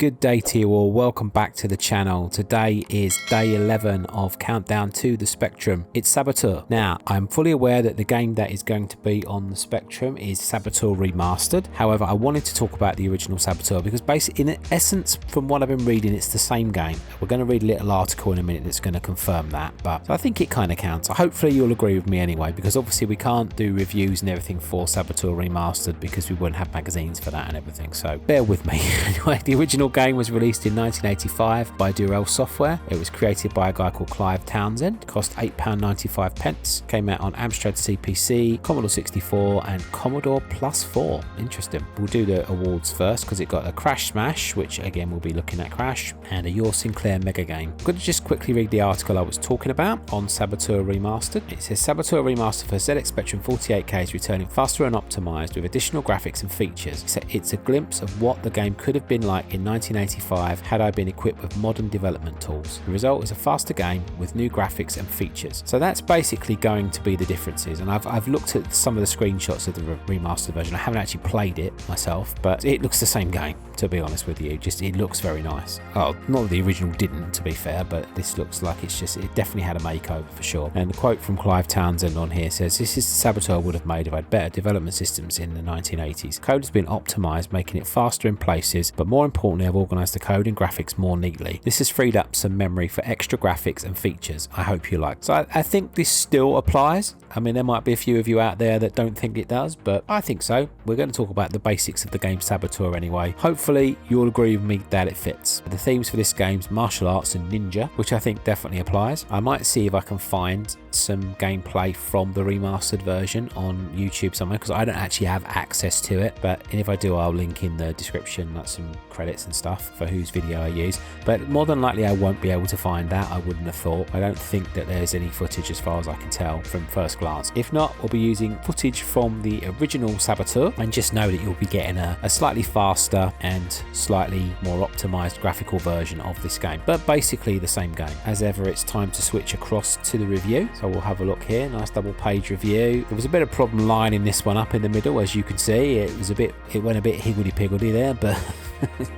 good day to you all. Welcome back to the channel. Today is day 11 of Countdown to the Spectrum. It's Saboteur. Now, I'm fully aware that the game that is going to be on the Spectrum is Saboteur Remastered. However, I wanted to talk about the original Saboteur because basically, in essence, from what I've been reading, it's the same game. We're going to read a little article in a minute that's going to confirm that, but I think it kind of counts. Hopefully you'll agree with me anyway, because obviously we can't do reviews and everything for Saboteur Remastered because we wouldn't have magazines for that and everything, so bear with me. Anyway, the original game was released in 1985 by Durrell Software. It was created by a guy called Clive Townsend. It cost £8.95. Came out on Amstrad CPC, Commodore 64 and Commodore Plus 4. Interesting. We'll do the awards first because it got a Crash Smash, which again we'll be looking at Crash, and a Your Sinclair Mega Game. I'm going to just quickly read the article I was talking about on Saboteur Remastered. It says Saboteur Remastered for ZX Spectrum 48K is returning faster and optimized with additional graphics and features. It's a glimpse of what the game could have been like in 1985 had I been equipped with modern development tools. The result is a faster game with new graphics and features. So that's basically going to be the differences, and I've looked at some of the screenshots of the remastered version. I haven't actually played it myself, but it looks the same game, to be honest with you. Just it looks very nice. Oh, not that the original didn't, to be fair, but this looks like it definitely had a makeover for sure. And the quote from Clive Townsend on here says, "This is the Saboteur would have made if I had better development systems in the 1980s. Code has been optimized, making it faster in places, but more importantly, I've organized the code and graphics more neatly. This has freed up some memory for extra graphics and features. I hope you like." So I think this still applies. I mean, there might be a few of you out there that don't think it does, but I think so. We're going to talk about the basics of the game Saboteur anyway. Hopefully you'll agree with me that it fits. The themes for this game's martial arts and ninja, which I think definitely applies. I might see if I can find some gameplay from the remastered version on YouTube somewhere, because I don't actually have access to it, but if I do, I'll link in the description like some credits and stuff for whose video I use. But more than likely I won't be able to find that. I wouldn't have thought. I don't think that there's any footage as far as I can tell from first glance. If not, we'll be using footage from the original Saboteur, and just know that you'll be getting a slightly faster and slightly more optimized graphical version of this game, but basically the same game. As ever, it's time to switch across to the review, so we'll have a look here. Nice double page review. There was a bit of problem lining this one up in the middle, as you can see. It went a bit higgledy-piggledy there, but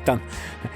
done.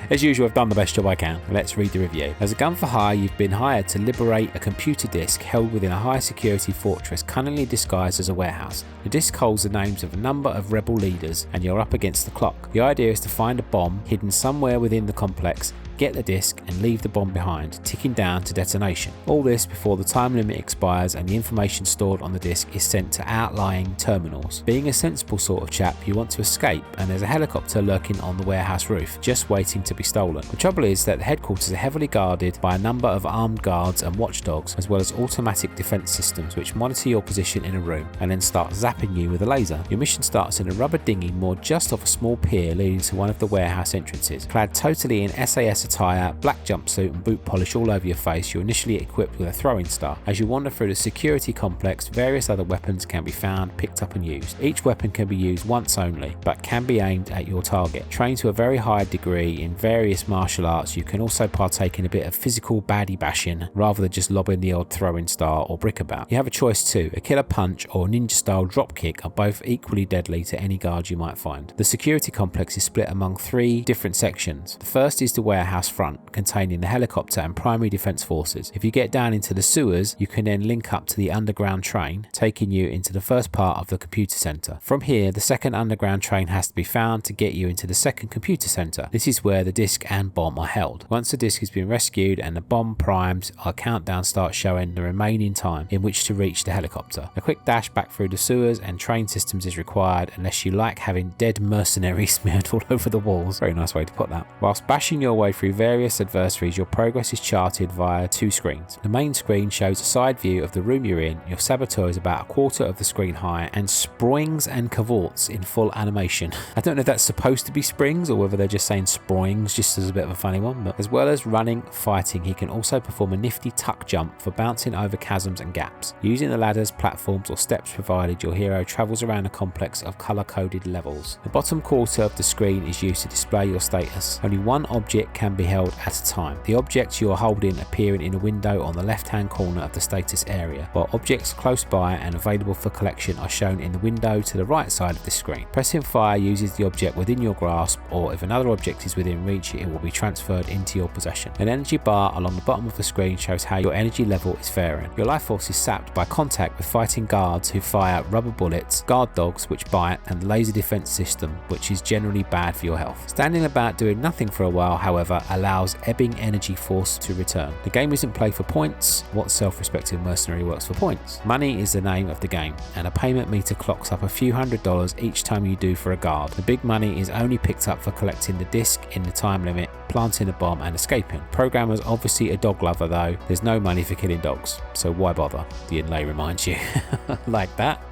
As usual, I've done the best job I can. Let's read the review. As a gun for hire, you've been hired to liberate a computer disk held within a high security fortress cunningly disguised as a warehouse. The disk holds the names of a number of rebel leaders, and you're up against the clock. The idea is to find a bomb hidden somewhere within the complex, get the disk and leave the bomb behind, ticking down to detonation. All this before the time limit expires and the information stored on the disk is sent to outlying terminals. Being a sensible sort of chap, you want to escape, and there's a helicopter lurking on the warehouse roof, just waiting to be stolen. The trouble is that the headquarters are heavily guarded by a number of armed guards and watchdogs, as well as automatic defense systems which monitor your position in a room and then start zapping you with a laser. Your mission starts in a rubber dinghy moored just off a small pier leading to one of the warehouse entrances. Clad totally in SAS attire, black jumpsuit and boot polish all over your face, you're initially equipped with a throwing star. As you wander through the security complex, various other weapons can be found, picked up and used. Each weapon can be used once only, but can be aimed at your target. Trained to a very high degree in various martial arts, you can also partake in a bit of physical baddie bashing rather than just lobbing the odd throwing star or brick about. You have a choice too. A killer punch or ninja style drop kick are both equally deadly to any guard you might find. The security complex is split among three different sections. The first is the warehouse front, containing the helicopter and primary defense forces. If you get down into the sewers, you can then link up to the underground train, taking you into the first part of the computer center. From here, the second underground train has to be found to get you into the second computer center. This is where the disk and bomb are held. Once the disk has been rescued and the bomb primed, our countdown starts showing the remaining time in which to reach the helicopter. A quick dash back through the sewers and train systems is required, unless you like having dead mercenaries smeared all over the walls. Very nice way to put that. Whilst bashing your way through various adversaries, your progress is charted via two screens. The main screen shows a side view of the room you're in. Your Saboteur is about a quarter of the screen high and sproings and cavorts in full animation. I don't know if that's supposed to be springs or whether they're just saying sproings just as a bit of a funny one, but as well as running, fighting, he can also perform a nifty tuck jump for bouncing over chasms and gaps. Using the ladders, platforms or steps provided, your hero travels around a complex of colour-coded levels. The bottom quarter of the screen is used to display your status. Only one object can be held at a time. The objects you are holding appearing in a window on the left hand corner of the status area, while objects close by and available for collection are shown in the window to the right side of the screen. Pressing fire uses the object within your grasp, or if another object is within reach, it will be transferred into your possession. An energy bar along the bottom of the screen shows how your energy level is faring. Your life force is sapped by contact with fighting guards who fire rubber bullets, guard dogs which bite, and the laser defense system, which is generally bad for your health. Standing about doing nothing for a while, however, allows ebbing energy force to return. The game isn't played for points. What self-respecting mercenary works for points? Money is the name of the game, and a payment meter clocks up a few $100s each time you do for a guard. The big money is only picked up for collecting the disc in the time limit, planting a bomb and escaping. Programmer's obviously a dog lover though. There's no money for killing dogs, so why bother? The inlay reminds you. Like that.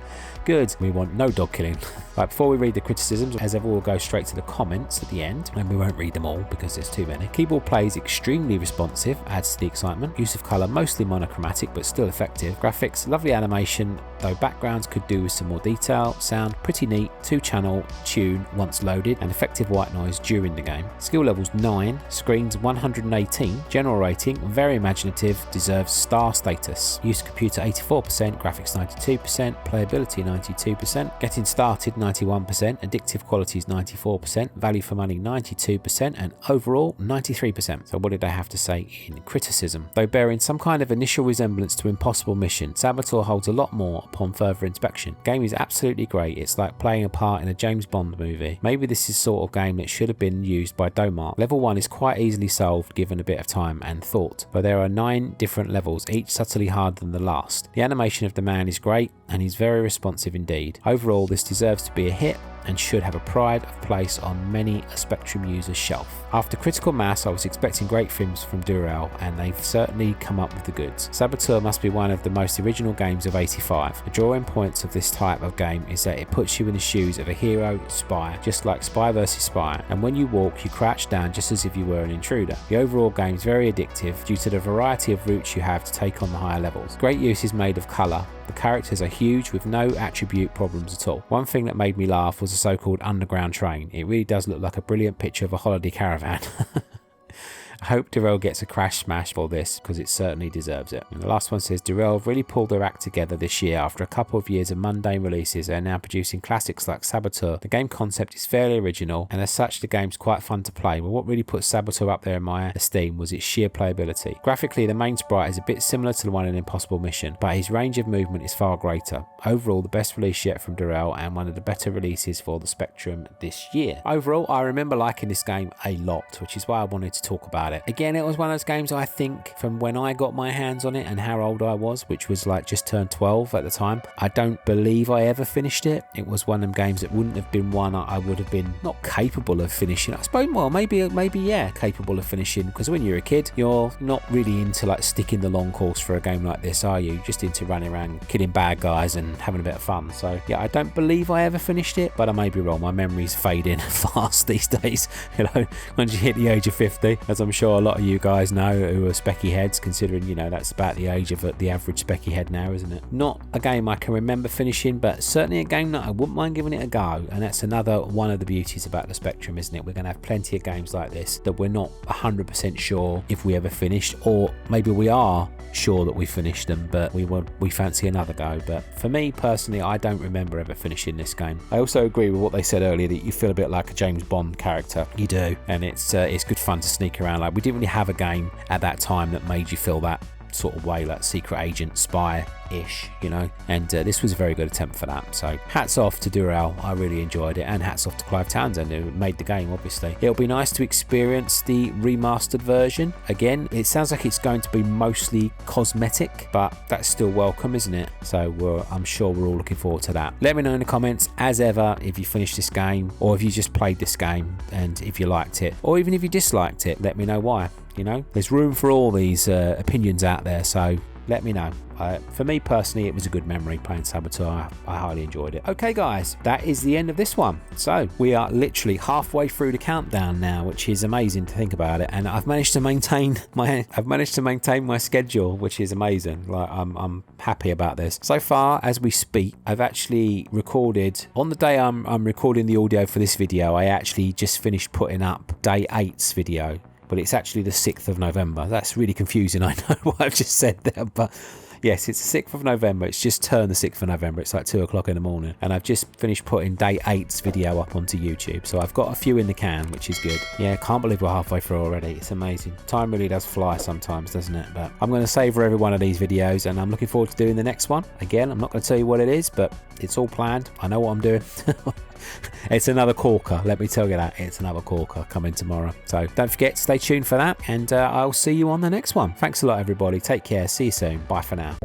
Good. We want no dog killing. Right, before we read the criticisms, as ever, we'll go straight to the comments at the end, and we won't read them all because there's too many. Keyboard play is extremely responsive, adds to the excitement. Use of colour mostly monochromatic but still effective. Graphics, lovely animation, though backgrounds could do with some more detail. Sound, pretty neat, 2-channel tune once loaded, and effective white noise during the game. Skill levels 9, screens 118, general rating, very imaginative, deserves star status. Use of computer 84%, graphics 92%, playability 92%, getting started 91%, addictive qualities 94%, value for money 92%, and overall 93%. So what did I have to say in criticism? Though bearing some kind of initial resemblance to Impossible Mission, Saboteur holds a lot more upon further inspection. The game is absolutely great. It's like playing a part in a James Bond movie. Maybe this is sort of game that should have been used by Domart. Level 1 is quite easily solved given a bit of time and thought, but there are 9 different levels, each subtly harder than the last. The animation of the man is great, and he's very responsive indeed. Overall, this deserves to be a hit and should have a pride of place on many a Spectrum user's shelf. After Critical Mass, I was expecting great things from Durrell, and they've certainly come up with the goods. Saboteur must be one of the most original games of 85. The drawing points of this type of game is that it puts you in the shoes of a hero spy, just like Spy vs Spy, and when you walk, you crouch down just as if you were an intruder. The overall game is very addictive due to the variety of routes you have to take on the higher levels. Great use is made of colour. The characters are huge with no attribute problems at all. One thing that made me laugh was the so-called underground train. It really does look like a brilliant picture of a holiday caravan. I hope Durrell gets a crash smash for this because it certainly deserves it. And the last one says, Durrell really pulled their act together this year. After a couple of years of mundane releases, they're now producing classics like Saboteur. The game concept is fairly original, and as such the game's quite fun to play, but what really put Saboteur up there in my esteem was its sheer playability. Graphically, the main sprite is a bit similar to the one in Impossible Mission, but his range of movement is far greater. Overall, the best release yet from Durrell, and one of the better releases for the Spectrum this year. Overall, I remember liking this game a lot, which is why I wanted to talk about it. Again, it was one of those games, I think, from when I got my hands on it and how old I was, which was like just turned 12 at the time. I don't believe I ever finished it. It was one of them games that wouldn't have been one I would have been not capable of finishing. I suppose, well, maybe yeah, capable of finishing, because when you're a kid, you're not really into like sticking the long course for a game like this, are you? Just into running around killing bad guys and having a bit of fun. So yeah, I don't believe I ever finished it, but I may be wrong. My memories fade in fast these days, you know, once you hit the age of 50, as I'm sure a lot of you guys know who are specky heads, considering, you know, that's about the age of the average specky head now, isn't it? Not a game I can remember finishing, but certainly a game that I wouldn't mind giving it a go, and that's another one of the beauties about the Spectrum, isn't it? We're going to have plenty of games like this that we're not 100% sure if we ever finished, or maybe we are sure that we finished them, but we fancy another go. But for me personally, I don't remember ever finishing this game. I also agree with what they said earlier, that you feel a bit like a James Bond character. You do, and it's good fun to sneak around. Like, we didn't really have a game at that time that made you feel that sort of way, like secret agent, spy-ish, you know, and this was a very good attempt for that. So hats off to Durrell, I really enjoyed it, and hats off to Clive Townsend who made the game, obviously. It'll be nice to experience the remastered version. Again, it sounds like it's going to be mostly cosmetic, but that's still welcome, isn't it? So I'm sure we're all looking forward to that. Let me know in the comments, as ever, if you finished this game, or if you just played this game, and if you liked it, or even if you disliked it, let me know why. You know, there's room for all these opinions out there, so let me know. For me personally, it was a good memory playing Saboteur. I highly enjoyed it. Okay guys, that is the end of this one. So we are literally halfway through the countdown now, which is amazing to think about it, and I've managed to maintain my schedule, which is amazing. Like, I'm happy about this. So far, as we speak, I've actually recorded, on the day I'm recording the audio for this video, I actually just finished putting up day 8's video. but it's actually the 6th of November. That's really confusing, I know what I've just said there, but yes, it's the 6th of November. It's just turned the 6th of November. It's like 2 o'clock in the morning. And I've just finished putting day 8's video up onto YouTube. So I've got a few in the can, which is good. Yeah, can't believe we're halfway through already. It's amazing. Time really does fly sometimes, doesn't it? But I'm going to savor every one of these videos, and I'm looking forward to doing the next one. Again, I'm not going to tell you what it is, but it's all planned. I know what I'm doing. It's another corker, let me tell you that. It's another corker coming tomorrow. So don't forget, stay tuned for that, and I'll see you on the next one. Thanks a lot, everybody. Take care. See you soon. Bye for now.